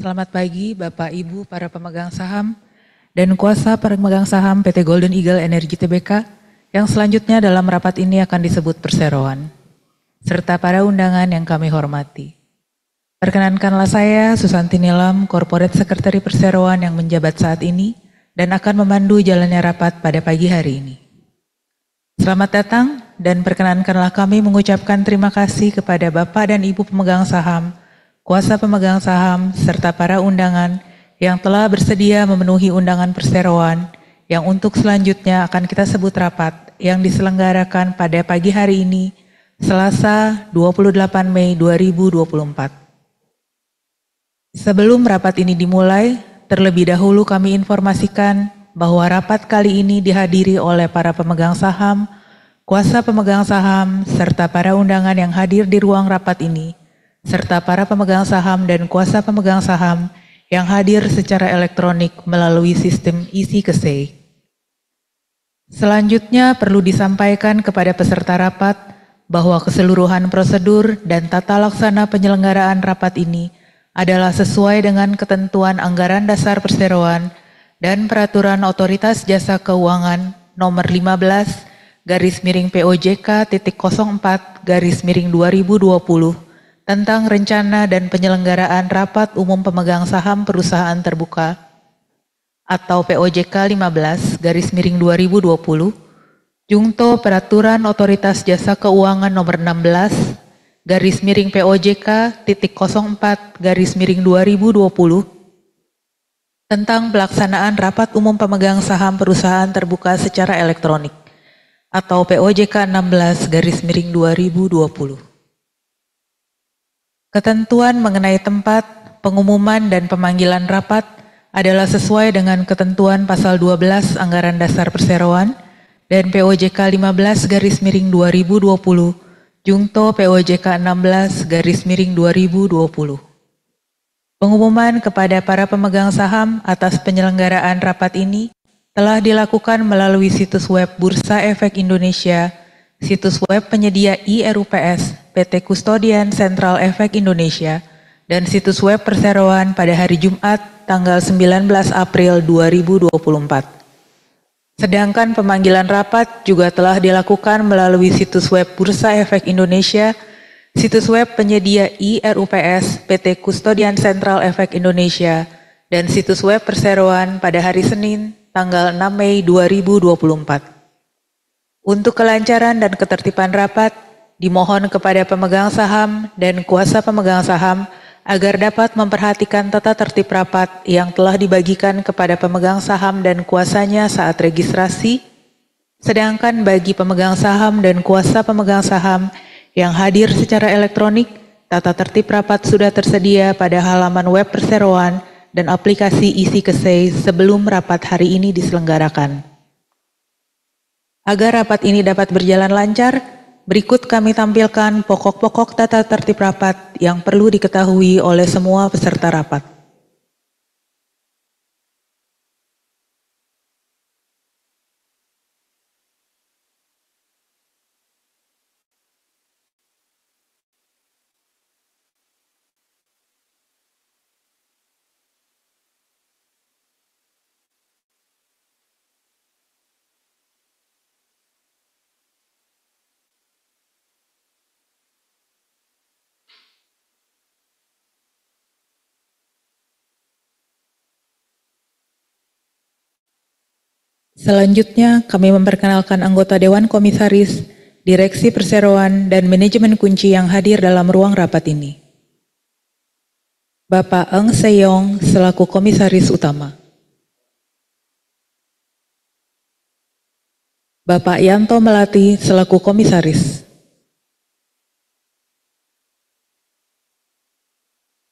Selamat pagi Bapak Ibu para pemegang saham dan kuasa pemegang saham PT Golden Eagle Energy Tbk yang selanjutnya dalam rapat ini akan disebut perseroan, serta para undangan yang kami hormati. Perkenankanlah saya Susanti Nilam, Corporate Secretary Perseroan yang menjabat saat ini dan akan memandu jalannya rapat pada pagi hari ini. Selamat datang dan perkenankanlah kami mengucapkan terima kasih kepada Bapak dan Ibu pemegang saham, kuasa pemegang saham, serta para undangan yang telah bersedia memenuhi undangan perseroan yang untuk selanjutnya akan kita sebut rapat yang diselenggarakan pada pagi hari ini, Selasa 28 Mei 2024. Sebelum rapat ini dimulai, terlebih dahulu kami informasikan bahwa rapat kali ini dihadiri oleh para pemegang saham, kuasa pemegang saham, serta para undangan yang hadir di ruang rapat ini, serta para pemegang saham dan kuasa pemegang saham yang hadir secara elektronik melalui sistem EasyKesei. Selanjutnya perlu disampaikan kepada peserta rapat bahwa keseluruhan prosedur dan tata laksana penyelenggaraan rapat ini adalah sesuai dengan ketentuan anggaran dasar perseroan dan peraturan Otoritas Jasa Keuangan nomor 15/POJK.04/2020 tentang rencana dan penyelenggaraan rapat umum pemegang saham perusahaan terbuka atau POJK 15/2020, Jungto Peraturan Otoritas Jasa Keuangan nomor 16/POJK.04/2020 tentang pelaksanaan rapat umum pemegang saham perusahaan terbuka secara elektronik atau POJK 16/2020. Ketentuan mengenai tempat, pengumuman, dan pemanggilan rapat adalah sesuai dengan ketentuan pasal 12 Anggaran Dasar Perseroan dan POJK 15/2020, Jungto POJK 16/2020. Pengumuman kepada para pemegang saham atas penyelenggaraan rapat ini telah dilakukan melalui situs web Bursa Efek Indonesia, situs web penyedia IRUPS, PT Kustodian Sentral Efek Indonesia, dan situs web Perseroan pada hari Jumat tanggal 19 April 2024. Sedangkan pemanggilan rapat juga telah dilakukan melalui situs web Bursa Efek Indonesia, situs web penyedia IRUPS, PT Kustodian Sentral Efek Indonesia, dan situs web Perseroan pada hari Senin tanggal 6 Mei 2024. Untuk kelancaran dan ketertiban rapat, dimohon kepada pemegang saham dan kuasa pemegang saham agar dapat memperhatikan tata tertib rapat yang telah dibagikan kepada pemegang saham dan kuasanya saat registrasi, sedangkan bagi pemegang saham dan kuasa pemegang saham yang hadir secara elektronik, tata tertib rapat sudah tersedia pada halaman web Perseroan dan aplikasi EasyKesei sebelum rapat hari ini diselenggarakan. Agar rapat ini dapat berjalan lancar, berikut kami tampilkan pokok-pokok tata tertib rapat yang perlu diketahui oleh semua peserta rapat. Selanjutnya, kami memperkenalkan anggota Dewan Komisaris, Direksi Perseroan, dan Manajemen Kunci yang hadir dalam ruang rapat ini. Bapak Eng Seyong selaku Komisaris Utama. Bapak Yanto Melati selaku Komisaris.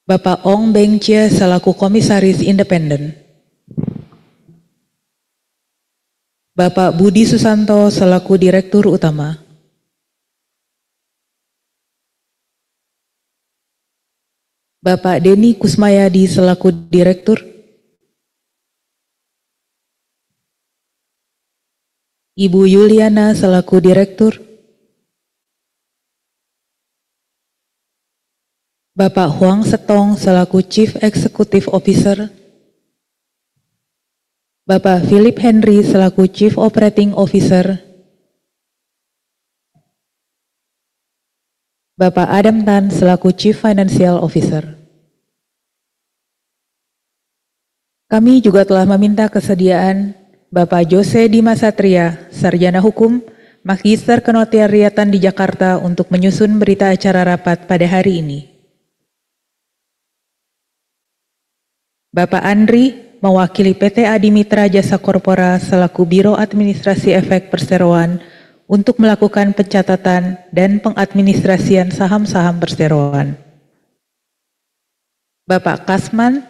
Bapak Ong Beng Chie selaku Komisaris Independen. Bapak Budi Susanto selaku Direktur Utama. Bapak Denny Kusmayadi selaku Direktur. Ibu Yuliana selaku Direktur. Bapak Huang Setong selaku Chief Executive Officer, Bapak Philip Henry selaku Chief Operating Officer, Bapak Adam Tan selaku Chief Financial Officer. Kami juga telah meminta kesediaan Bapak Jose Dimas Satria, Sarjana Hukum, Magister Kenotariatan di Jakarta untuk menyusun berita acara rapat pada hari ini. Bapak Andri, mewakili PT Adi Mitra Jasa Korpora selaku Biro Administrasi Efek Perseroan untuk melakukan pencatatan dan pengadministrasian saham-saham perseroan. Bapak Kasman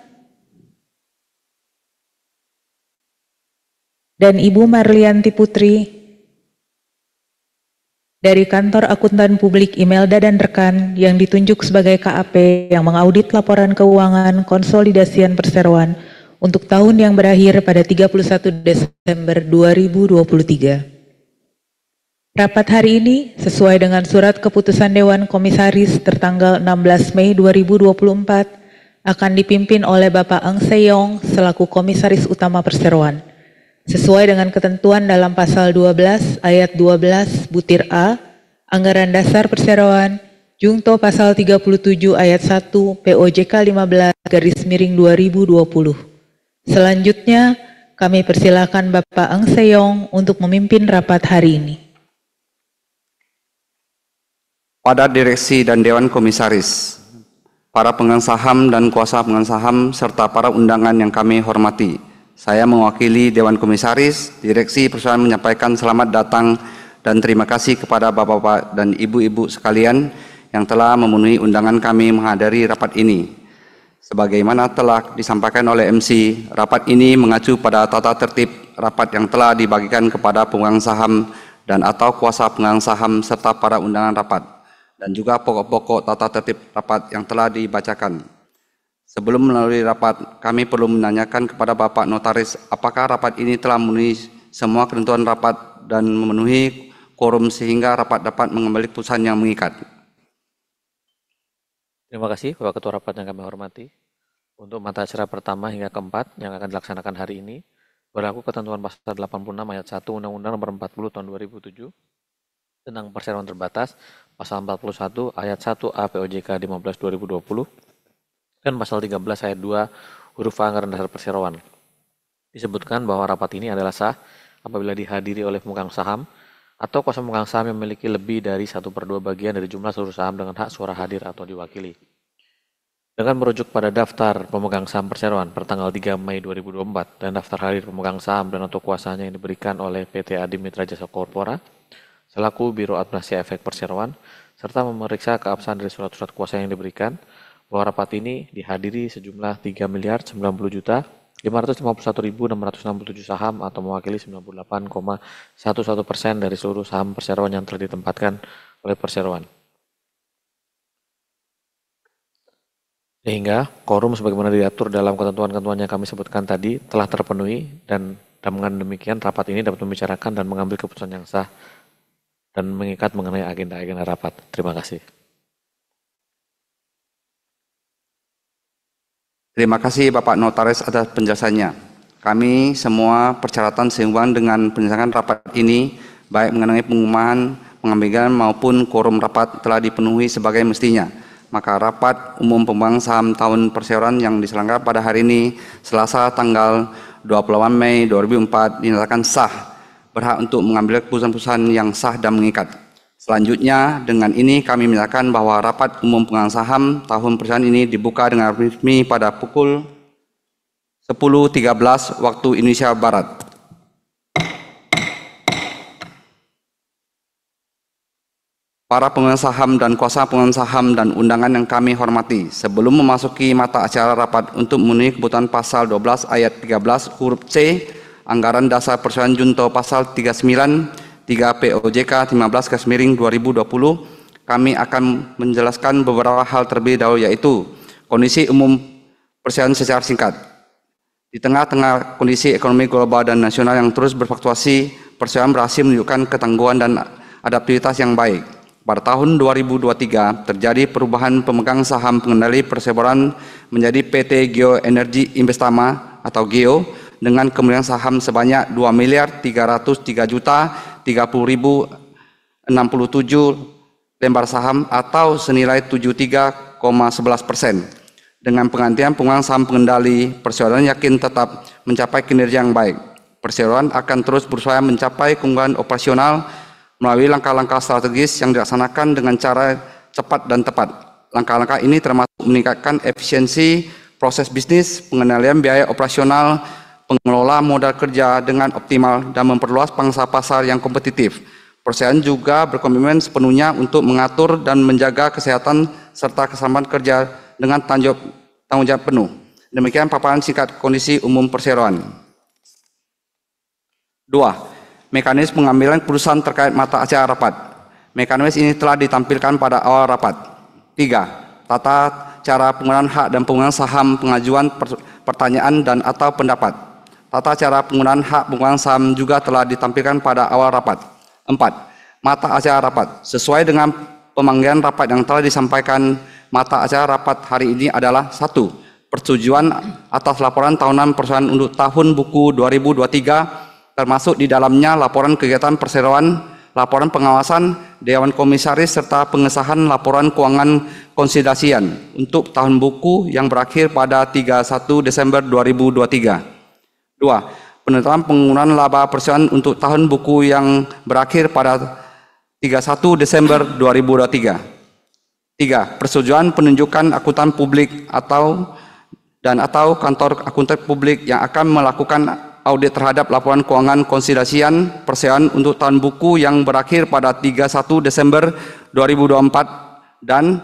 dan Ibu Marlianti Putri dari Kantor Akuntan Publik Imelda dan rekan yang ditunjuk sebagai KAP yang mengaudit laporan keuangan konsolidasian perseroan untuk tahun yang berakhir pada 31 Desember 2023. Rapat hari ini sesuai dengan surat keputusan Dewan Komisaris tertanggal 16 Mei 2024 akan dipimpin oleh Bapak Eng Seyong selaku Komisaris Utama Perseroan. Sesuai dengan ketentuan dalam pasal 12 ayat 12 butir A, Anggaran Dasar Perseroan, Jungto pasal 37 ayat 1 POJK 15/2020. Selanjutnya, kami persilakan Bapak Eng Seyong untuk memimpin rapat hari ini. Pada direksi dan Dewan Komisaris, para pemegang saham dan kuasa pemegang saham, serta para undangan yang kami hormati, saya mewakili Dewan Komisaris, Direksi Perusahaan menyampaikan selamat datang dan terima kasih kepada Bapak-Bapak dan Ibu-Ibu sekalian yang telah memenuhi undangan kami menghadiri rapat ini. Sebagaimana telah disampaikan oleh MC, rapat ini mengacu pada tata tertib rapat yang telah dibagikan kepada pemegang saham dan atau kuasa pemegang saham serta para undangan rapat, dan juga pokok-pokok tata tertib rapat yang telah dibacakan. Sebelum melalui rapat, kami perlu menanyakan kepada Bapak Notaris apakah rapat ini telah memenuhi semua ketentuan rapat dan memenuhi quorum sehingga rapat dapat mengambil keputusan yang mengikat. Terima kasih Bapak Ketua Rapat yang kami hormati. Untuk mata acara pertama hingga keempat yang akan dilaksanakan hari ini, berlaku ketentuan pasal 86 ayat 1 Undang-Undang Nomor 40 Tahun 2007 tentang perseroan terbatas, pasal 41 ayat 1A POJK 15/2020, dan pasal 13 ayat 2 huruf A Anggaran Dasar Perseroan. Disebutkan bahwa rapat ini adalah sah apabila dihadiri oleh pemegang saham atau kuasa pemegang saham yang memiliki lebih dari 1/2 bagian dari jumlah seluruh saham dengan hak suara hadir atau diwakili. Dengan merujuk pada daftar pemegang saham perseroan pertanggal 3 Mei 2024 dan daftar hadir pemegang saham dan atau kuasanya yang diberikan oleh PT Adi Mitra Jasa Korpora selaku Biro Administrasi Efek Perseroan serta memeriksa keabsahan dari surat-surat kuasa yang diberikan, bahwa rapat ini dihadiri sejumlah 3.090.551.667 saham atau mewakili 98,11% dari seluruh saham perseroan yang telah ditempatkan oleh perseroan. Sehingga quorum sebagaimana diatur dalam ketentuan-ketentuan yang kami sebutkan tadi telah terpenuhi, dan dengan demikian rapat ini dapat membicarakan dan mengambil keputusan yang sah dan mengikat mengenai agenda-agenda rapat. Terima kasih. Terima kasih Bapak Notaris atas penjelasannya. Kami semua persyaratan seimbang dengan penyelesaian rapat ini, baik mengenai pengumuman, pengambilan maupun quorum rapat telah dipenuhi sebagai mestinya. Maka rapat umum pemegang saham tahun perseroan yang diselenggarakan pada hari ini, Selasa tanggal 28 Mei 2004, dinyatakan sah, berhak untuk mengambil keputusan-keputusan yang sah dan mengikat. Selanjutnya, dengan ini kami menyatakan bahwa rapat umum pemegang saham tahun perseroan ini dibuka dengan resmi pada pukul 10.13 waktu Indonesia Barat. Para pemegang saham dan kuasa pemegang saham dan undangan yang kami hormati, sebelum memasuki mata acara rapat untuk memenuhi kebutuhan pasal 12 ayat 13 huruf C Anggaran Dasar Perseroan Junto pasal 39 3 POJK 15/2020, kami akan menjelaskan beberapa hal terlebih dahulu, yaitu kondisi umum perseroan secara singkat. Di tengah-tengah kondisi ekonomi global dan nasional yang terus berfluktuasi, perseroan berhasil menunjukkan ketangguhan dan adaptabilitas yang baik. Pada tahun 2023 terjadi perubahan pemegang saham pengendali perseroan menjadi PT Geo Energi Investama atau GEO dengan kemudian saham sebanyak 2.303.030.067 lembar saham atau senilai 73,11%. Dengan penggantian pemegang saham pengendali, perseroan yakin tetap mencapai kinerja yang baik. Perseroan akan terus berusaha mencapai keunggulan operasional melalui langkah-langkah strategis yang dilaksanakan dengan cara cepat dan tepat. Langkah-langkah ini termasuk meningkatkan efisiensi proses bisnis, pengendalian biaya operasional, pengelola modal kerja dengan optimal, dan memperluas pangsa pasar yang kompetitif. Perseroan juga berkomitmen sepenuhnya untuk mengatur dan menjaga kesehatan serta keselamatan kerja dengan tanggung jawab penuh. Demikian paparan singkat kondisi umum perseroan. 2. Mekanisme pengambilan keputusan terkait mata acara rapat. Mekanisme ini telah ditampilkan pada awal rapat. 3. Tata cara penggunaan hak dan penggunaan saham, pengajuan pertanyaan dan atau pendapat. Tata cara penggunaan hak penggunaan saham juga telah ditampilkan pada awal rapat. 4. Mata acara rapat. Sesuai dengan pemanggilan rapat yang telah disampaikan, mata acara rapat hari ini adalah 1. Persetujuan atas laporan tahunan perseroan untuk tahun buku 2023, termasuk di dalamnya laporan kegiatan perseroan, laporan pengawasan Dewan Komisaris, serta pengesahan laporan keuangan konsolidasian untuk tahun buku yang berakhir pada 31 Desember 2023. 2. Penetapan penggunaan laba perseroan untuk tahun buku yang berakhir pada 31 Desember 2023. 3. Persetujuan penunjukan akuntan publik atau kantor akuntan publik yang akan melakukan audit terhadap laporan keuangan konsolidasian perseroan untuk tahun buku yang berakhir pada 31 Desember 2024. Dan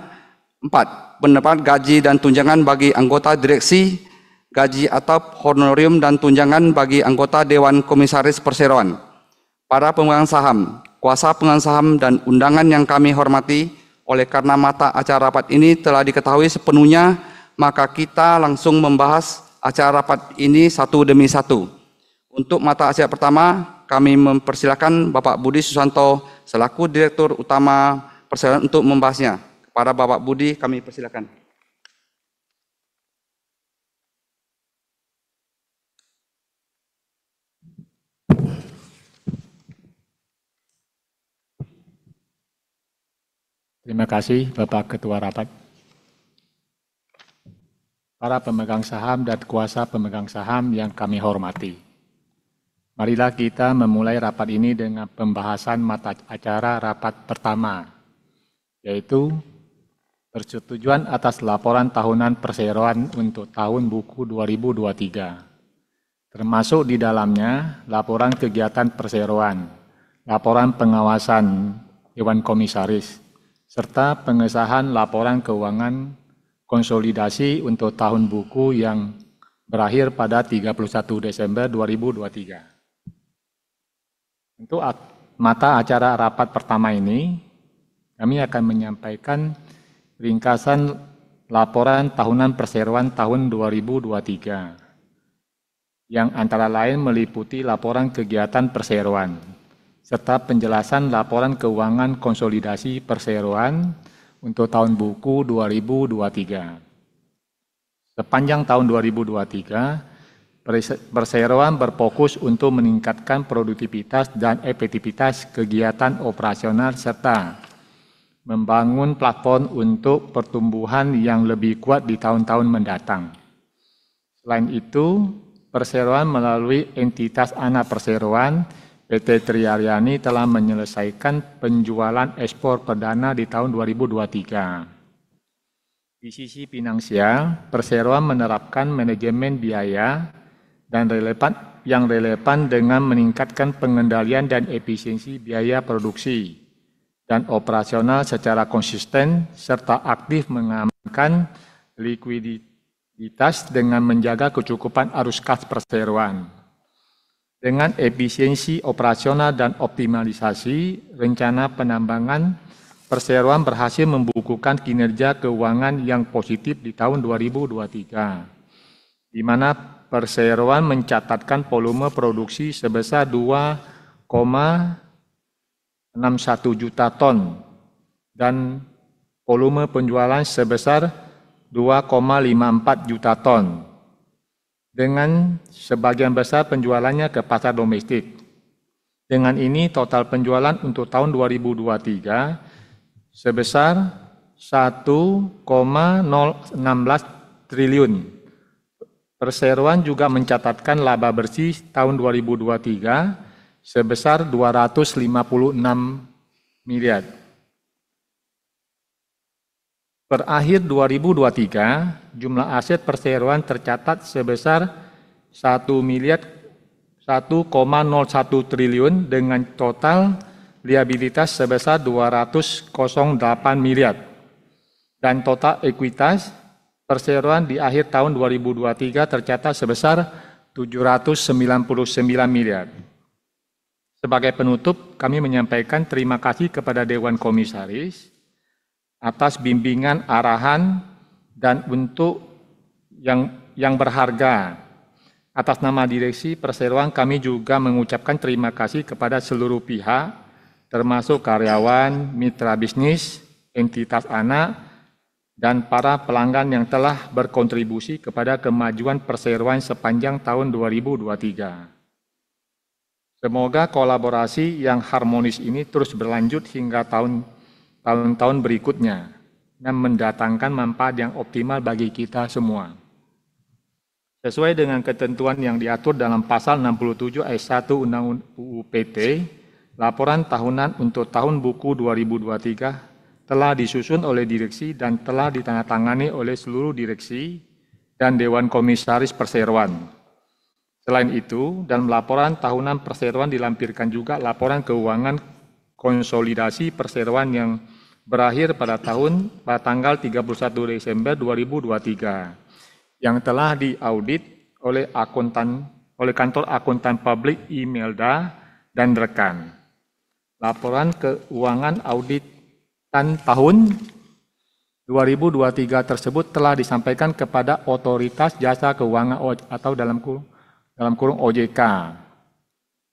4. Penetapan gaji dan tunjangan bagi anggota direksi, gaji atau honorarium dan tunjangan bagi anggota Dewan Komisaris Perseroan. Para pemegang saham, kuasa pemegang saham dan undangan yang kami hormati, oleh karena mata acara rapat ini telah diketahui sepenuhnya, maka kita langsung membahas acara rapat ini satu demi satu. Untuk mata acara pertama, kami mempersilakan Bapak Budi Susanto selaku Direktur Utama Perseroan untuk membahasnya. Kepada Bapak Budi, kami persilakan. Terima kasih Bapak Ketua Rapat. Para pemegang saham dan kuasa pemegang saham yang kami hormati. Marilah kita memulai rapat ini dengan pembahasan mata acara rapat pertama, yaitu persetujuan atas laporan tahunan perseroan untuk tahun buku 2023. Termasuk di dalamnya laporan kegiatan perseroan, laporan pengawasan Dewan Komisaris, serta pengesahan laporan keuangan konsolidasi untuk tahun buku yang berakhir pada 31 Desember 2023. Untuk mata acara rapat pertama ini, kami akan menyampaikan ringkasan laporan tahunan perseroan tahun 2023, yang antara lain meliputi laporan kegiatan perseroan, serta penjelasan laporan keuangan konsolidasi perseroan untuk tahun buku 2023. Sepanjang tahun 2023, perseroan berfokus untuk meningkatkan produktivitas dan efektivitas kegiatan operasional serta membangun platform untuk pertumbuhan yang lebih kuat di tahun-tahun mendatang. Selain itu, perseroan melalui entitas anak perseroan, PT Triaryani telah menyelesaikan penjualan ekspor perdana di tahun 2023. Di sisi finansial, perseroan menerapkan manajemen biaya dan yang relevan dengan meningkatkan pengendalian dan efisiensi biaya produksi dan operasional secara konsisten serta aktif mengamankan likuiditas dengan menjaga kecukupan arus kas perseroan. Dengan efisiensi operasional dan optimalisasi rencana penambangan, perseroan berhasil membukukan kinerja keuangan yang positif di tahun 2023, di mana perseroan mencatatkan volume produksi sebesar 2,61 juta ton dan volume penjualan sebesar 2,54 juta ton, dengan sebagian besar penjualannya ke pasar domestik. Dengan ini total penjualan untuk tahun 2023 sebesar 1,016 triliun. Perseroan juga mencatatkan laba bersih tahun 2023 sebesar 256 miliar. Per akhir 2023, jumlah aset perseroan tercatat sebesar 1,01 triliun dengan total liabilitas sebesar 208 miliar. Dan total ekuitas perseroan di akhir tahun 2023 tercatat sebesar 799 miliar. Sebagai penutup, kami menyampaikan terima kasih kepada Dewan Komisaris atas bimbingan, arahan, dan untuk yang berharga. Atas nama Direksi Perseroan, kami juga mengucapkan terima kasih kepada seluruh pihak, termasuk karyawan, mitra bisnis, entitas anak, dan para pelanggan yang telah berkontribusi kepada kemajuan perseroan sepanjang tahun 2023. Semoga kolaborasi yang harmonis ini terus berlanjut hingga tahun-tahun berikutnya dan mendatangkan manfaat yang optimal bagi kita semua. Sesuai dengan ketentuan yang diatur dalam pasal 67 ayat 1 Undang-Undang UU PT, laporan tahunan untuk tahun buku 2023 telah disusun oleh direksi dan telah ditandatangani oleh seluruh direksi dan Dewan Komisaris Perseroan. Selain itu, dalam laporan tahunan perseroan dilampirkan juga laporan keuangan konsolidasi perseroan yang berakhir pada tanggal 31 Desember 2023. Yang telah diaudit oleh kantor akuntan publik Imelda dan rekan. Laporan keuangan auditan tahun 2023 tersebut telah disampaikan kepada Otoritas Jasa Keuangan atau dalam kurung OJK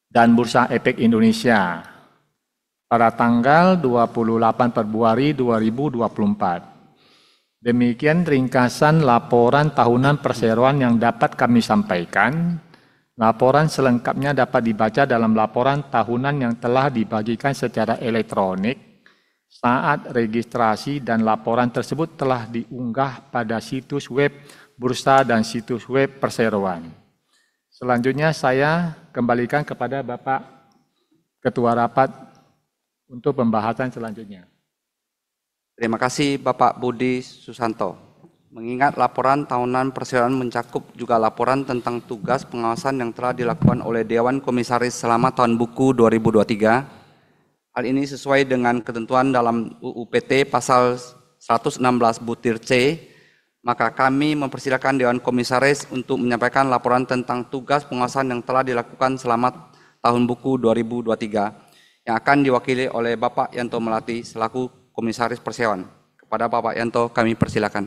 dan Bursa Efek Indonesia pada tanggal 28 Februari 2024. Demikian ringkasan laporan tahunan perseroan yang dapat kami sampaikan. Laporan selengkapnya dapat dibaca dalam laporan tahunan yang telah dibagikan secara elektronik saat registrasi, dan laporan tersebut telah diunggah pada situs web Bursa dan situs web Perseroan. Selanjutnya saya kembalikan kepada Bapak Ketua Rapat untuk pembahasan selanjutnya. Terima kasih Bapak Budi Susanto. Mengingat laporan tahunan perseroan mencakup juga laporan tentang tugas pengawasan yang telah dilakukan oleh Dewan Komisaris selama tahun buku 2023. Hal ini sesuai dengan ketentuan dalam UU PT pasal 116 butir C, maka kami mempersilakan Dewan Komisaris untuk menyampaikan laporan tentang tugas pengawasan yang telah dilakukan selama tahun buku 2023 yang akan diwakili oleh Bapak Yanto Melati selaku Komisaris Perseroan. Kepada Bapak Yanto kami persilakan.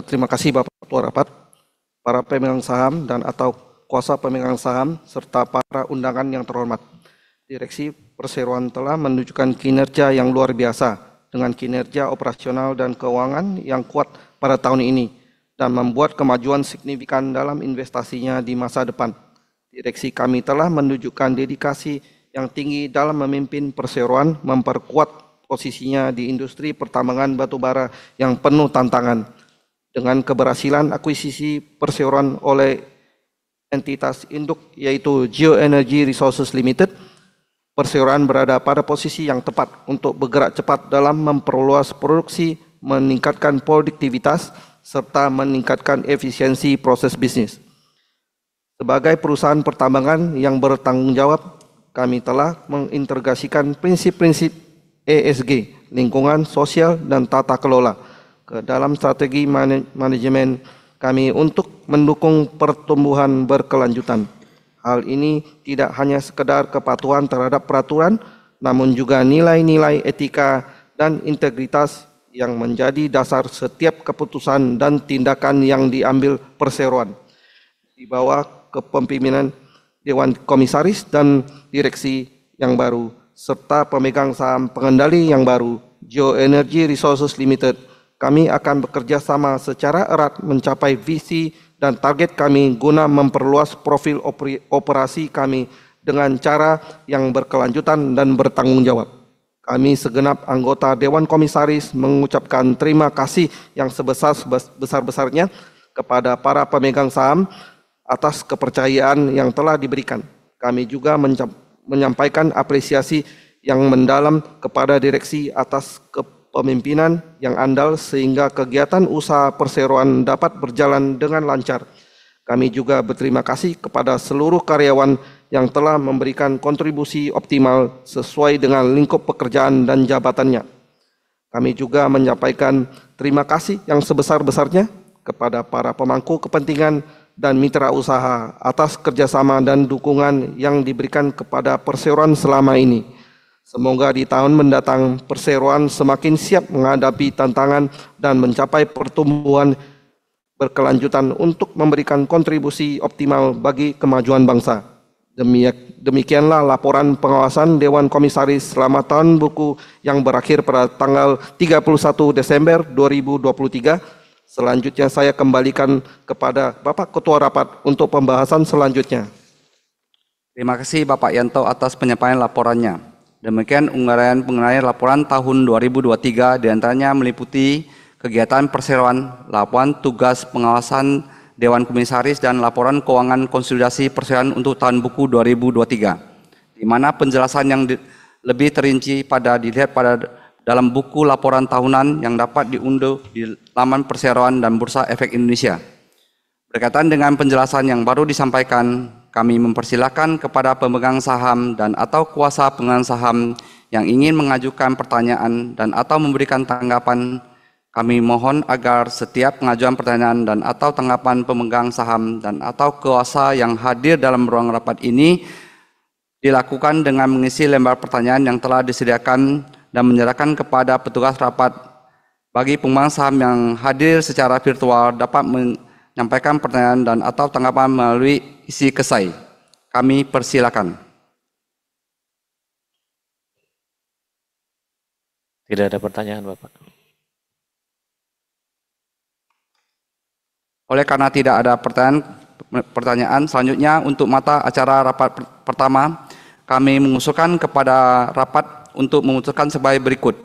Terima kasih Bapak Ketua Rapat, para pemegang saham dan atau kuasa pemegang saham serta para undangan yang terhormat. Direksi Perseroan telah menunjukkan kinerja yang luar biasa dengan kinerja operasional dan keuangan yang kuat pada tahun ini dan membuat kemajuan signifikan dalam investasinya di masa depan. Direksi kami telah menunjukkan dedikasi yang tinggi dalam memimpin perseroan memperkuat posisinya di industri pertambangan batubara yang penuh tantangan. Dengan keberhasilan akuisisi perseroan oleh entitas induk yaitu Geoenergy Resources Limited, perseroan berada pada posisi yang tepat untuk bergerak cepat dalam memperluas produksi, meningkatkan produktivitas, serta meningkatkan efisiensi proses bisnis. Sebagai perusahaan pertambangan yang bertanggung jawab, kami telah mengintegrasikan prinsip-prinsip ESG, lingkungan, sosial, dan tata kelola ke dalam strategi manajemen kami untuk mendukung pertumbuhan berkelanjutan. Hal ini tidak hanya sekedar kepatuhan terhadap peraturan, namun juga nilai-nilai etika dan integritas yang menjadi dasar setiap keputusan dan tindakan yang diambil perseroan di bawah kepemimpinan Dewan Komisaris dan Direksi yang baru. serta pemegang saham pengendali yang baru, Geoenergy Resources Limited, kami akan bekerja sama secara erat mencapai visi dan target kami guna memperluas profil operasi kami dengan cara yang berkelanjutan dan bertanggung jawab. Kami segenap anggota Dewan Komisaris mengucapkan terima kasih yang sebesar-besarnya kepada para pemegang saham atas kepercayaan yang telah diberikan. Kami juga menyampaikan apresiasi yang mendalam kepada direksi atas kepemimpinan yang andal sehingga kegiatan usaha perseroan dapat berjalan dengan lancar. Kami juga berterima kasih kepada seluruh karyawan yang telah memberikan kontribusi optimal sesuai dengan lingkup pekerjaan dan jabatannya. Kami juga menyampaikan terima kasih yang sebesar-besarnya kepada para pemangku kepentingan dan mitra usaha atas kerjasama dan dukungan yang diberikan kepada perseroan selama ini. Semoga di tahun mendatang perseroan semakin siap menghadapi tantangan dan mencapai pertumbuhan berkelanjutan untuk memberikan kontribusi optimal bagi kemajuan bangsa. Demikianlah laporan pengawasan Dewan Komisaris selama tahun buku yang berakhir pada tanggal 31 Desember 2023. Selanjutnya saya kembalikan kepada Bapak Ketua Rapat untuk pembahasan selanjutnya. Terima kasih Bapak Yanto atas penyampaian laporannya. Demikian unggahan pengenai laporan tahun 2023 diantaranya meliputi kegiatan perseroan, laporan tugas pengawasan Dewan Komisaris dan laporan keuangan konsolidasi perseroan untuk tahun buku 2023, di mana penjelasan yang lebih terinci dilihat pada dalam buku laporan tahunan yang dapat diunduh di laman Perseroan dan Bursa Efek Indonesia. Berkaitan dengan penjelasan yang baru disampaikan, kami mempersilakan kepada pemegang saham dan atau kuasa pemegang saham yang ingin mengajukan pertanyaan dan atau memberikan tanggapan. Kami mohon agar setiap pengajuan pertanyaan dan atau tanggapan pemegang saham dan atau kuasa yang hadir dalam ruang rapat ini dilakukan dengan mengisi lembar pertanyaan yang telah disediakan dan menyerahkan kepada petugas rapat. Bagi pemegang saham yang hadir secara virtual dapat menyampaikan pertanyaan dan atau tanggapan melalui isi kesai. Kami persilakan. Tidak ada pertanyaan, Bapak. Oleh karena tidak ada pertanyaan, selanjutnya untuk mata acara rapat pertama, kami mengusulkan kepada rapat untuk memutuskan sebagai berikut.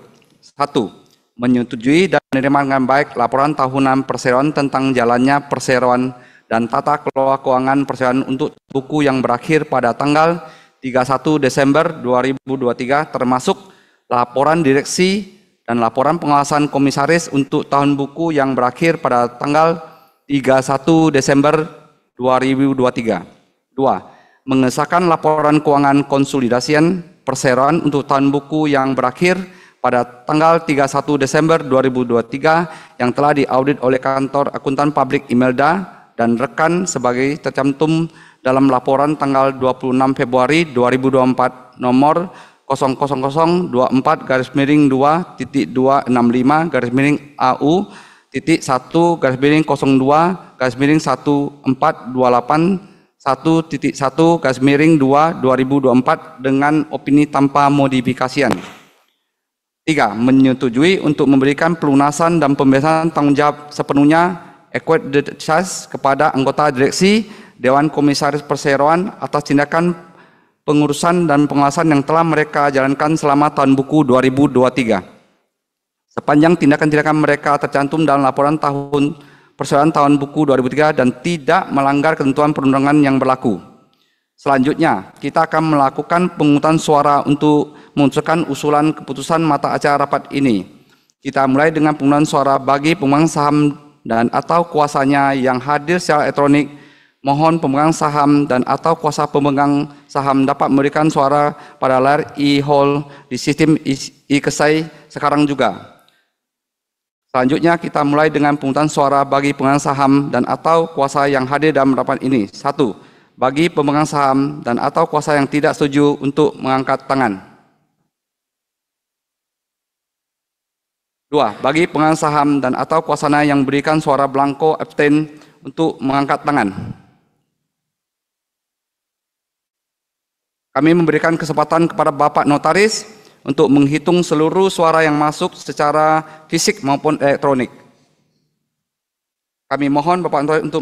1. Menyetujui dan menerima dengan baik laporan tahunan perseroan tentang jalannya perseroan dan tata kelola keuangan perseroan untuk buku yang berakhir pada tanggal 31 Desember 2023 termasuk laporan direksi dan laporan pengawasan komisaris untuk tahun buku yang berakhir pada tanggal 31 Desember 2023. 2. Mengesahkan laporan keuangan konsolidasian perseroan untuk tahun buku yang berakhir pada tanggal 31 Desember 2023 yang telah diaudit oleh kantor akuntan publik Imelda dan rekan sebagai tercantum dalam laporan tanggal 26 Februari 2024 nomor 000-2.2.65-AU titik 1-02-1428-1.1/2024 dengan opini tanpa modifikasian. 3. Menyetujui untuk memberikan pelunasan dan pembebasan tanggung jawab sepenuhnya equity charge kepada anggota direksi Dewan Komisaris Perseroan atas tindakan pengurusan dan pengawasan yang telah mereka jalankan selama tahun buku 2023. Sepanjang tindakan-tindakan mereka tercantum dalam laporan tahun perseroan tahun buku 2003 dan tidak melanggar ketentuan perundangan yang berlaku. Selanjutnya, kita akan melakukan pemungutan suara untuk memutuskan usulan keputusan mata acara rapat ini. Kita mulai dengan pemungutan suara bagi pemegang saham dan atau kuasanya yang hadir secara elektronik. Mohon pemegang saham dan atau kuasa pemegang saham dapat memberikan suara pada layar e-hall di sistem e-kesai sekarang juga. Selanjutnya kita mulai dengan pemungutan suara bagi pemegang saham dan atau kuasa yang hadir dalam rapat ini. 1. Bagi pemegang saham dan atau kuasa yang tidak setuju untuk mengangkat tangan. 2. Bagi pemegang saham dan atau kuasanya yang berikan suara blanko abstain untuk mengangkat tangan. Kami memberikan kesempatan kepada Bapak Notaris untuk menghitung seluruh suara yang masuk secara fisik maupun elektronik. Kami mohon Bapak Notaris untuk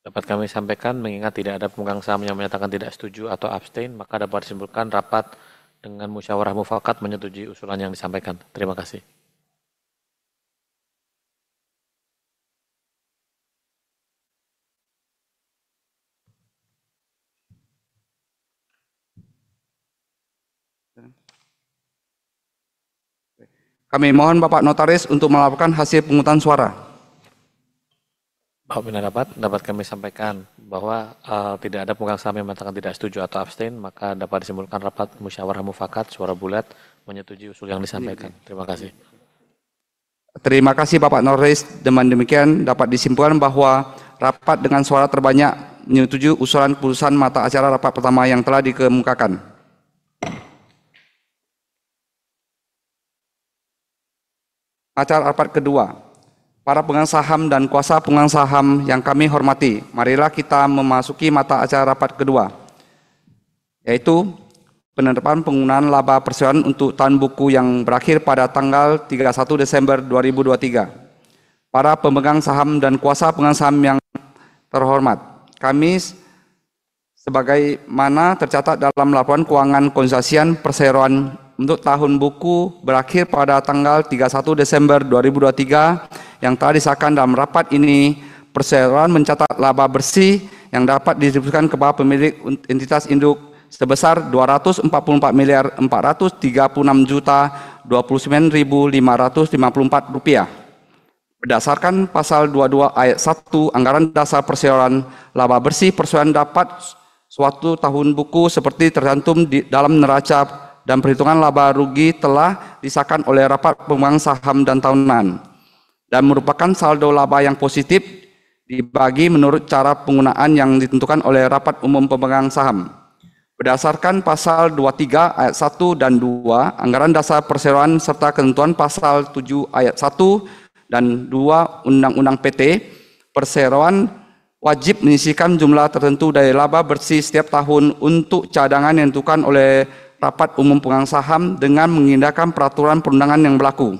Dapat kami sampaikan, mengingat tidak ada pemegang saham yang menyatakan tidak setuju atau abstain, maka dapat disimpulkan rapat dengan musyawarah mufakat menyetujui usulan yang disampaikan. Terima kasih. Kami mohon Bapak Notaris untuk melaporkan hasil pemungutan suara. Bapak pimpinan rapat, dapat kami sampaikan bahwa tidak ada pemegang saham yang mengatakan tidak setuju atau abstain, maka dapat disimpulkan rapat musyawarah mufakat suara bulat menyetujui usul yang disampaikan. Terima kasih. Terima kasih Bapak Notaris. Dengan demikian dapat disimpulkan bahwa rapat dengan suara terbanyak menyetujui usulan keputusan mata acara rapat pertama yang telah dikemukakan. Acara rapat kedua. Para pemegang saham dan kuasa pemegang saham yang kami hormati, marilah kita memasuki mata acara rapat kedua, yaitu penetapan penggunaan laba perseroan untuk tahun buku yang berakhir pada tanggal 31 Desember 2023. Para pemegang saham dan kuasa pemegang saham yang terhormat, kami sebagaimana tercatat dalam laporan keuangan konsultasian perseroan untuk tahun buku berakhir pada tanggal 31 Desember 2023 yang telah disahkan dalam rapat ini, perseroan mencatat laba bersih yang dapat didistribusikan kepada pemilik entitas induk sebesar Rp244.636.029.554. Berdasarkan pasal 22 ayat 1 Anggaran Dasar Perseroan, laba bersih perseroan dapat suatu tahun buku seperti tercantum di dalam neraca dan perhitungan laba rugi telah disahkan oleh rapat pemegang saham dan tahunan dan merupakan saldo laba yang positif dibagi menurut cara penggunaan yang ditentukan oleh rapat umum pemegang saham. Berdasarkan pasal 23 ayat 1 dan 2 Anggaran Dasar Perseroan serta ketentuan pasal 7 ayat 1 dan 2 Undang-Undang PT, perseroan wajib menyisihkan jumlah tertentu dari laba bersih setiap tahun untuk cadangan yang ditentukan oleh rapat umum pemegang saham dengan mengindahkan peraturan perundangan yang berlaku.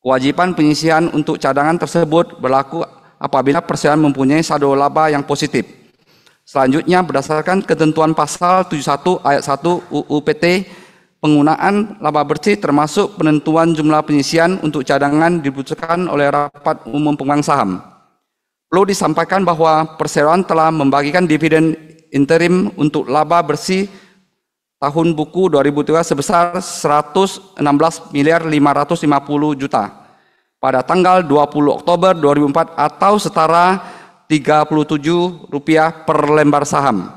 Kewajiban penyisihan untuk cadangan tersebut berlaku apabila perseroan mempunyai saldo laba yang positif. Selanjutnya, berdasarkan ketentuan pasal 71 ayat 1 UU PT, penggunaan laba bersih termasuk penentuan jumlah penyisihan untuk cadangan diputuskan oleh rapat umum pemegang saham. Perlu disampaikan bahwa perseroan telah membagikan dividen interim untuk laba bersih tahun buku 2003 sebesar 116.550 juta pada tanggal 20 Oktober 2004 atau setara Rp37 per lembar saham.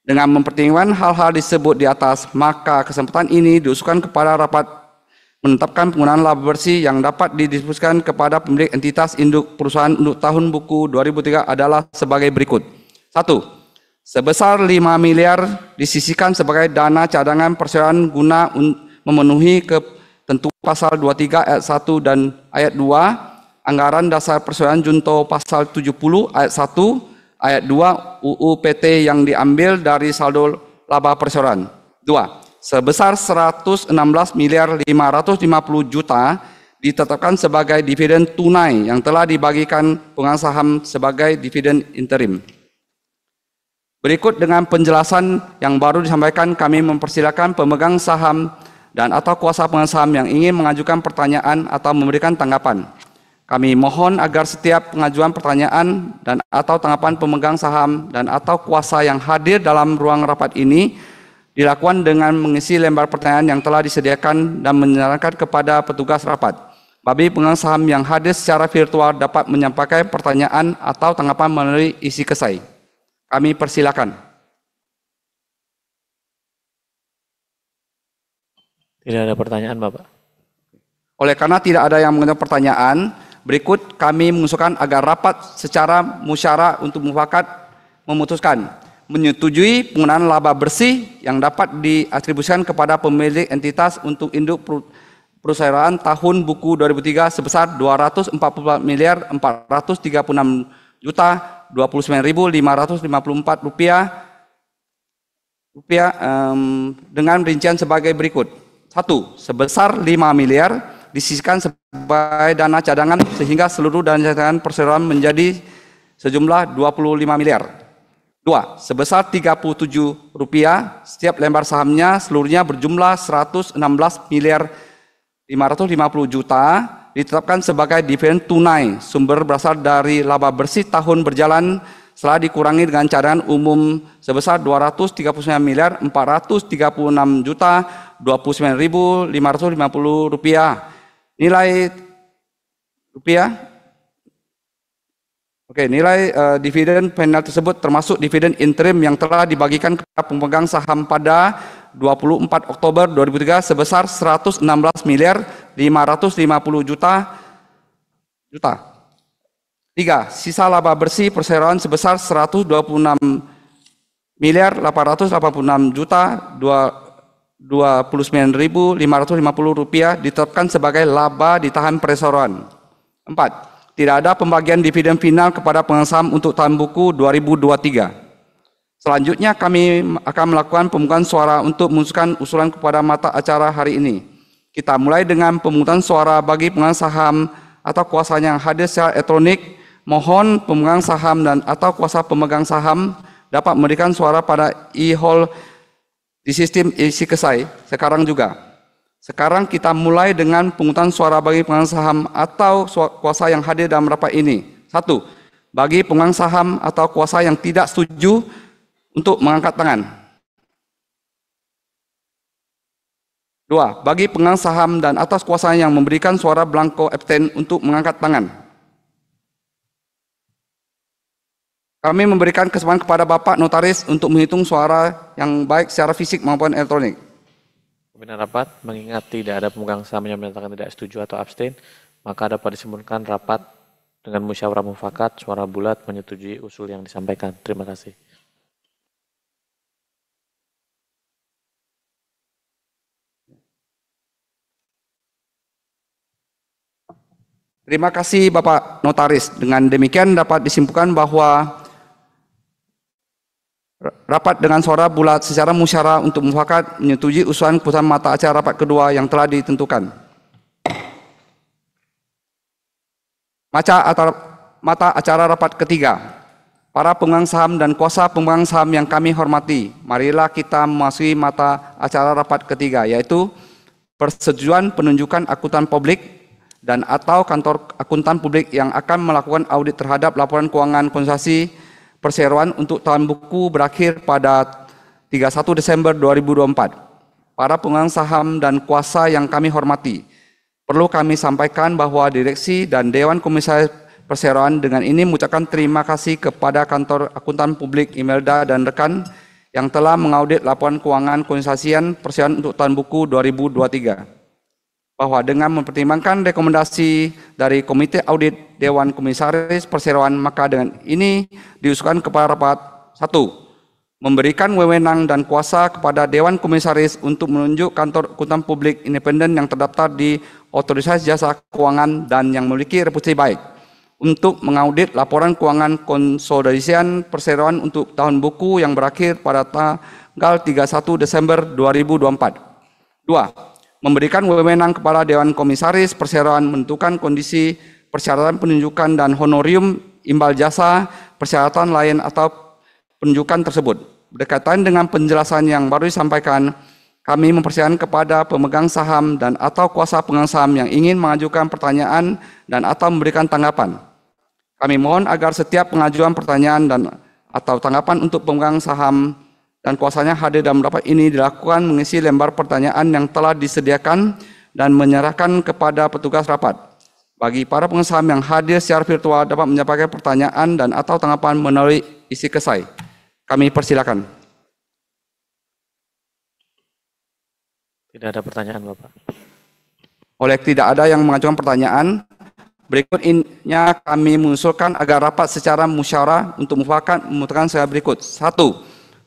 Dengan mempertimbangkan hal-hal disebut di atas, maka kesempatan ini diusulkan kepada rapat menetapkan penggunaan laba bersih yang dapat didistribusikan kepada pemilik entitas induk perusahaan untuk tahun buku 2003 adalah sebagai berikut. 1. Sebesar 5 miliar disisihkan sebagai dana cadangan perseroan guna memenuhi ketentuan pasal 23 ayat 1 dan ayat 2 Anggaran Dasar Perseroan junto pasal 70 ayat 1 ayat 2 UU PT yang diambil dari saldo laba perseroan. 2. Sebesar 116.550 juta ditetapkan sebagai dividen tunai yang telah dibagikan pemegang saham sebagai dividen interim. Berikut dengan penjelasan yang baru disampaikan, kami mempersilakan pemegang saham dan atau kuasa pemegang saham yang ingin mengajukan pertanyaan atau memberikan tanggapan. Kami mohon agar setiap pengajuan pertanyaan dan atau tanggapan pemegang saham dan atau kuasa yang hadir dalam ruang rapat ini dilakukan dengan mengisi lembar pertanyaan yang telah disediakan dan menyerahkan kepada petugas rapat. Bagi pemegang saham yang hadir secara virtual dapat menyampaikan pertanyaan atau tanggapan melalui isi kesai. Kami persilakan. Tidak ada pertanyaan, Bapak. Oleh karena tidak ada yang mengajukan pertanyaan, berikut kami mengusulkan agar rapat secara musyawarah untuk mufakat memutuskan menyetujui penggunaan laba bersih yang dapat diatribusikan kepada pemilik entitas untuk induk perseroan tahun buku 2003 sebesar 244 miliar 436 juta 29.554 rupiah dengan rincian sebagai berikut. 1. Sebesar 5 miliar disisihkan sebagai dana cadangan sehingga seluruh dana cadangan perseroan menjadi sejumlah 25 miliar. 2. Sebesar Rp37 setiap lembar sahamnya seluruhnya berjumlah 116 miliar 550 juta ditetapkan sebagai dividen tunai sumber berasal dari laba bersih tahun berjalan setelah dikurangi dengan cadangan umum sebesar 239 miliar 436 juta 29.550 rupiah. Nilai rupiah. Oke, nilai dividen final tersebut termasuk dividen interim yang telah dibagikan kepada pemegang saham pada 24 Oktober 2003 sebesar 116 miliar 550 juta. 3. Sisa laba bersih perseroan sebesar 126 miliar 886 juta 29.550 rupiah ditetapkan sebagai laba ditahan perseroan. 4. Tidak ada pembagian dividen final kepada pemegang saham untuk tahun buku 2023. Selanjutnya kami akan melakukan pemungutan suara untuk memutuskan usulan kepada mata acara hari ini. Kita mulai dengan pemungutan suara bagi pemegang saham atau kuasanya yang hadir secara elektronik. Mohon pemegang saham dan atau kuasa pemegang saham dapat memberikan suara pada e-hall di sistem isi kesai sekarang juga. Sekarang kita mulai dengan pemungutan suara bagi pemegang saham atau kuasa yang hadir dalam rapat ini. 1. Bagi pemegang saham atau kuasa yang tidak setuju untuk mengangkat tangan. 2. Bagi pemegang saham dan atas kuasa yang memberikan suara blanko abstain untuk mengangkat tangan. Kami memberikan kesempatan kepada Bapak Notaris untuk menghitung suara yang baik secara fisik maupun elektronik. Pimpinan rapat mengingat tidak ada pemegang saham yang menyatakan tidak setuju atau abstain, maka dapat disimpulkan rapat dengan musyawarah mufakat suara bulat menyetujui usul yang disampaikan. Terima kasih. Terima kasih Bapak Notaris. Dengan demikian dapat disimpulkan bahwa rapat dengan suara bulat secara musyawarah untuk mufakat menyetujui usulan keputusan mata acara rapat kedua yang telah ditentukan. Mata acara rapat ketiga. Para pemegang saham dan kuasa pemegang saham yang kami hormati, marilah kita memasuki mata acara rapat ketiga, yaitu persetujuan penunjukan akuntan publik dan atau kantor akuntan publik yang akan melakukan audit terhadap laporan keuangan konsolidasi perseroan untuk tahun buku berakhir pada 31 Desember 2024. Para pemegang saham dan kuasa yang kami hormati, perlu kami sampaikan bahwa direksi dan Dewan Komisaris Perseroan dengan ini mengucapkan terima kasih kepada kantor akuntan publik Imelda dan rekan yang telah mengaudit laporan keuangan konsolidasian perseroan untuk tahun buku 2023. Bahwa dengan mempertimbangkan rekomendasi dari Komite Audit Dewan Komisaris Perseroan, maka dengan ini diusulkan kepada rapat 1. Memberikan wewenang dan kuasa kepada Dewan Komisaris untuk menunjuk kantor akuntan publik independen yang terdaftar di Otoritas Jasa Keuangan dan yang memiliki reputasi baik untuk mengaudit laporan keuangan konsolidasian perseroan untuk tahun buku yang berakhir pada tanggal 31 Desember 2024. 2. Memberikan wewenang kepada Dewan Komisaris Perseroan menentukan kondisi persyaratan penunjukan dan honorium imbal jasa persyaratan lain atau penunjukan tersebut. Berkaitan dengan penjelasan yang baru disampaikan, kami mempersilakan kepada pemegang saham dan atau kuasa pemegang saham yang ingin mengajukan pertanyaan dan atau memberikan tanggapan. Kami mohon agar setiap pengajuan pertanyaan dan atau tanggapan untuk pemegang saham dan kuasanya hadir dalam rapat ini dilakukan mengisi lembar pertanyaan yang telah disediakan dan menyerahkan kepada petugas rapat. Bagi para pemegang saham yang hadir secara virtual dapat menyampaikan pertanyaan dan atau tanggapan melalui isi kesai. Kami persilakan. Tidak ada pertanyaan, Bapak. Oleh tidak ada yang mengajukan pertanyaan, berikutnya kami mengusulkan agar rapat secara musyawarah untuk mufakat memutuskan sebagai berikut. 1.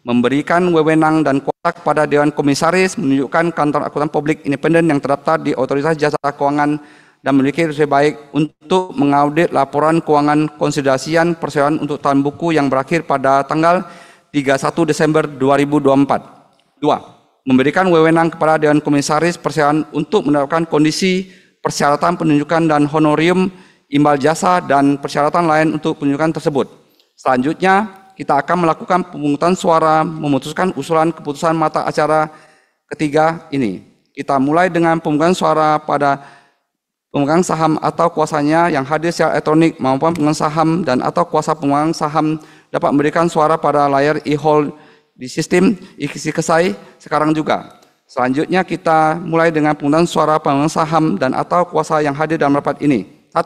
memberikan wewenang dan kuasa kepada Dewan Komisaris menunjukkan kantor akuntan publik independen yang terdaftar di Otoritas Jasa Keuangan dan memiliki riset baik untuk mengaudit laporan keuangan konsolidasian perseroan untuk tahun buku yang berakhir pada tanggal 31 Desember 2024. 2. Memberikan wewenang kepada Dewan Komisaris Perseroan untuk menerapkan kondisi persyaratan penunjukan dan honorium imbal jasa dan persyaratan lain untuk penunjukan tersebut. Selanjutnya, kita akan melakukan pemungutan suara memutuskan usulan keputusan mata acara ketiga ini. Kita mulai dengan pemungutan suara pada pemegang saham atau kuasanya yang hadir secara elektronik maupun pemegang saham dan atau kuasa pemegang saham dapat memberikan suara pada layar e-hall di sistem e-Kesai sekarang juga. Selanjutnya kita mulai dengan pemungutan suara pemegang saham dan atau kuasa yang hadir dalam rapat ini. 1.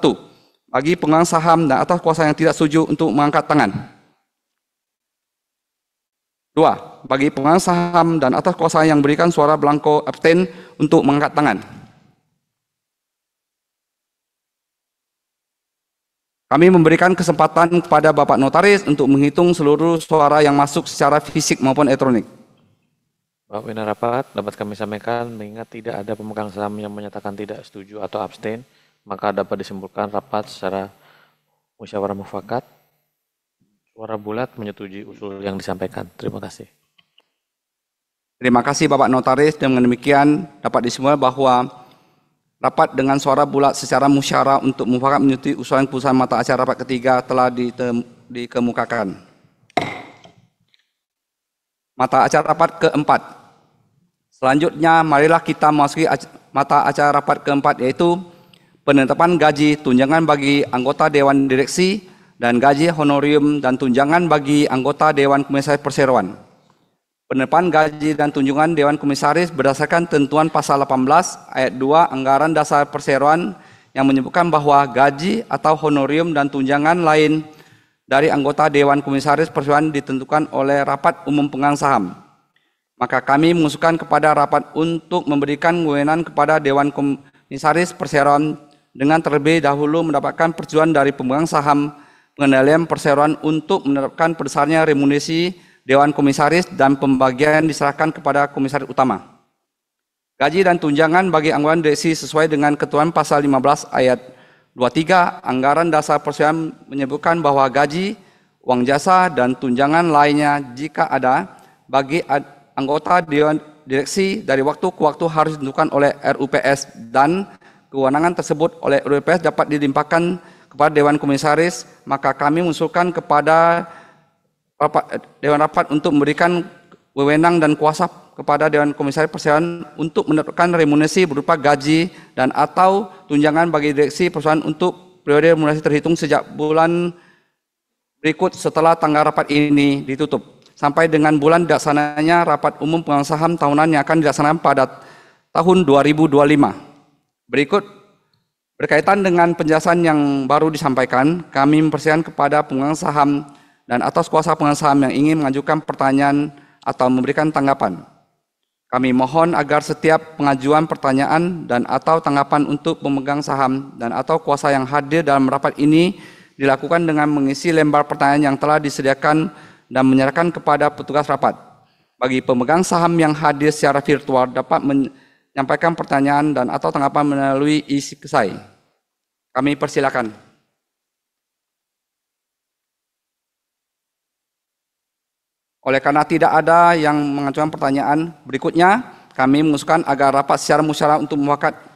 Bagi pemegang saham dan atau kuasa yang tidak setuju untuk mengangkat tangan. 2. Bagi pemegang saham dan atas kuasa yang berikan suara blanko abstain untuk mengangkat tangan. Kami memberikan kesempatan kepada Bapak Notaris untuk menghitung seluruh suara yang masuk secara fisik maupun elektronik. Bapak pimpinan rapat, dapat kami sampaikan mengingat tidak ada pemegang saham yang menyatakan tidak setuju atau abstain, maka dapat disimpulkan rapat secara musyawarah mufakat. Suara bulat menyetujui usul yang disampaikan. Terima kasih. Terima kasih Bapak Notaris. Dengan demikian dapat disimpulkan bahwa rapat dengan suara bulat secara musyawarah untuk mufakat menyetujui usulan keputusan mata acara rapat ketiga telah dikemukakan. Mata acara rapat keempat. Selanjutnya marilah kita memasuki mata acara rapat keempat, yaitu penetapan gaji tunjangan bagi anggota Dewan Direksi dan gaji honorium dan tunjangan bagi anggota Dewan Komisaris Perseroan. Penetapan gaji dan tunjangan Dewan Komisaris berdasarkan tentuan pasal 18 ayat 2 Anggaran Dasar Perseroan yang menyebutkan bahwa gaji atau honorium dan tunjangan lain dari anggota Dewan Komisaris Perseroan ditentukan oleh Rapat Umum Pemegang Saham. Maka kami mengusulkan kepada rapat untuk memberikan wewenang kepada Dewan Komisaris Perseroan dengan terlebih dahulu mendapatkan persetujuan dari pemegang saham pengendalian perseroan untuk menerapkan besarnya remunerasi Dewan Komisaris dan pembagian diserahkan kepada Komisaris Utama. Gaji dan tunjangan bagi anggota direksi sesuai dengan ketentuan pasal 15 ayat 23 Anggaran Dasar Perseroan menyebutkan bahwa gaji, uang jasa, dan tunjangan lainnya jika ada bagi anggota Dewan Direksi dari waktu ke waktu harus ditentukan oleh RUPS dan kewenangan tersebut oleh RUPS dapat dilimpahkan kepada Dewan Komisaris. Maka kami mengusulkan kepada Dewan Rapat untuk memberikan wewenang dan kuasa kepada Dewan Komisaris Perseroan untuk menetapkan remunerasi berupa gaji dan atau tunjangan bagi direksi perusahaan untuk periode remunerasi terhitung sejak bulan berikut setelah tanggal rapat ini ditutup sampai dengan bulan dilaksananya Rapat Umum Pemegang Saham tahunan yang akan dilaksanakan pada tahun 2025. Berikut berkaitan dengan penjelasan yang baru disampaikan, kami mempersilakan kepada pemegang saham dan atas kuasa pemegang saham yang ingin mengajukan pertanyaan atau memberikan tanggapan. Kami mohon agar setiap pengajuan pertanyaan dan atau tanggapan untuk pemegang saham dan atau kuasa yang hadir dalam rapat ini dilakukan dengan mengisi lembar pertanyaan yang telah disediakan dan menyerahkan kepada petugas rapat. Bagi pemegang saham yang hadir secara virtual dapat menyampaikan pertanyaan dan atau tanggapan melalui e-Kesai. Kami persilakan. Oleh karena tidak ada yang mengajukan pertanyaan, berikutnya kami mengusulkan agar rapat secara musyawarah untuk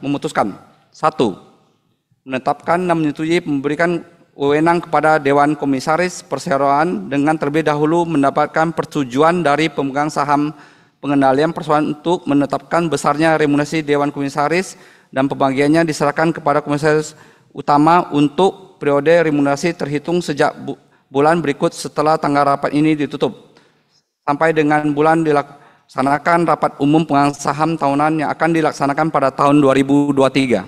memutuskan. 1. Menetapkan dan menyetujui memberikan wewenang kepada Dewan Komisaris Perseroan dengan terlebih dahulu mendapatkan persetujuan dari pemegang saham pengendalian perseroan untuk menetapkan besarnya remunerasi Dewan Komisaris dan pembagiannya diserahkan kepada Komisaris Utama untuk periode remunerasi terhitung sejak bulan berikut setelah tanggal rapat ini ditutup sampai dengan bulan dilaksanakan Rapat Umum Pemegang Saham tahunan yang akan dilaksanakan pada tahun 2023.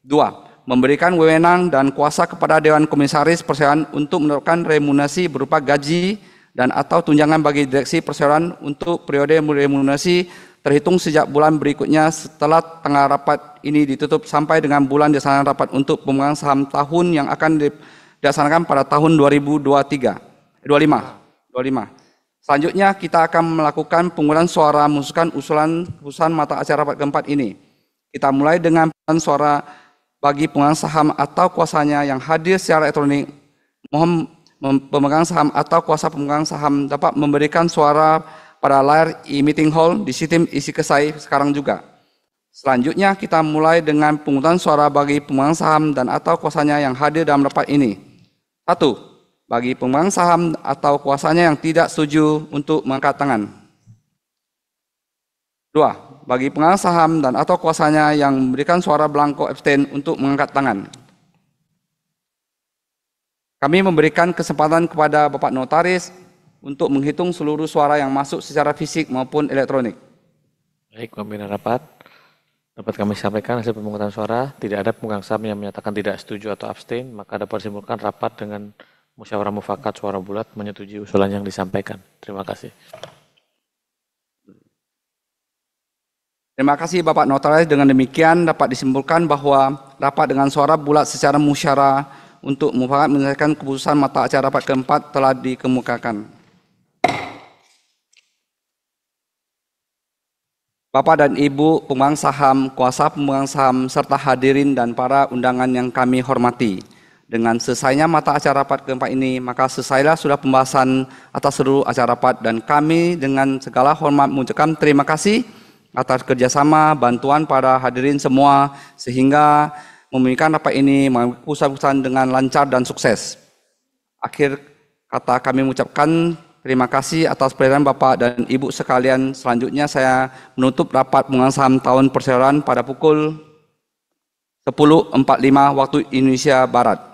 2. Memberikan wewenang dan kuasa kepada Dewan Komisaris Perseroan untuk menetapkan remunerasi berupa gaji dan atau tunjangan bagi direksi perseroan untuk periode remunerasi terhitung sejak bulan berikutnya setelah tanggal rapat ini ditutup sampai dengan bulan dilaksanakan rapat untuk pemegang saham tahun yang akan dilaksanakan pada tahun 2025. Selanjutnya kita akan melakukan penggunaan suara mengusulkan usulan mata acara rapat keempat ini. Kita mulai dengan penggunaan suara bagi pemegang saham atau kuasanya yang hadir secara elektronik. Mohon pemegang saham atau kuasa pemegang saham dapat memberikan suara pada layar e-meeting hall di sistem isi kesai sekarang juga. Selanjutnya kita mulai dengan penghutang suara bagi pemegang saham dan atau kuasanya yang hadir dalam rapat ini. 1. Bagi pemegang saham atau kuasanya yang tidak setuju untuk mengangkat tangan. 2. Bagi pemegang saham dan atau kuasanya yang memberikan suara belangko abstain untuk mengangkat tangan. Kami memberikan kesempatan kepada Bapak Notaris untuk menghitung seluruh suara yang masuk secara fisik maupun elektronik. Baik, pimpinan rapat. Dapat kami sampaikan hasil pemungutan suara, tidak ada pemegang saham yang menyatakan tidak setuju atau abstain, maka dapat disimpulkan rapat dengan musyawarah mufakat suara bulat menyetujui usulan yang disampaikan. Terima kasih. Terima kasih Bapak Notaris. Dengan demikian dapat disimpulkan bahwa rapat dengan suara bulat secara musyawarah untuk mufakat menyelesaikan keputusan mata acara rapat keempat telah dikemukakan. Bapak dan Ibu pemegang saham, kuasa pemegang saham, serta hadirin dan para undangan yang kami hormati. Dengan selesainya mata acara rapat keempat ini, maka selesailah sudah pembahasan atas seluruh acara rapat dan kami dengan segala hormat mengucapkan terima kasih atas kerjasama, bantuan para hadirin semua sehingga memulihkan rapat ini keputusan dengan lancar dan sukses. Akhir kata kami mengucapkan terima kasih atas perhatian Bapak dan Ibu sekalian. Selanjutnya saya menutup rapat pemegang saham tahun perseroan pada pukul 10.45 waktu Indonesia Barat.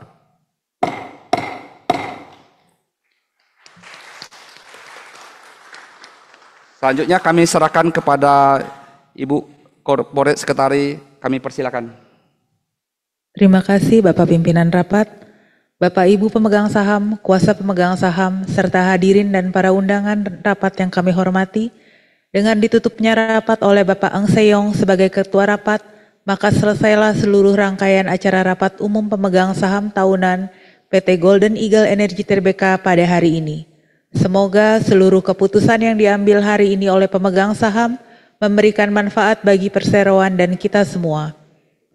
Selanjutnya kami serahkan kepada Ibu Corporate Secretary. Kami persilakan. Terima kasih Bapak Pimpinan Rapat, Bapak Ibu pemegang saham, kuasa pemegang saham, serta hadirin dan para undangan rapat yang kami hormati. Dengan ditutupnya rapat oleh Bapak Eng Seyong sebagai Ketua Rapat, maka selesailah seluruh rangkaian acara rapat umum pemegang saham tahunan PT Golden Eagle Energy Tbk pada hari ini. Semoga seluruh keputusan yang diambil hari ini oleh pemegang saham memberikan manfaat bagi perseroan dan kita semua.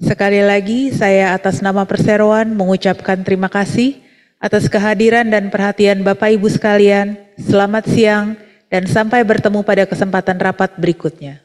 Sekali lagi, saya atas nama perseroan mengucapkan terima kasih atas kehadiran dan perhatian Bapak Ibu sekalian. Selamat siang dan sampai bertemu pada kesempatan rapat berikutnya.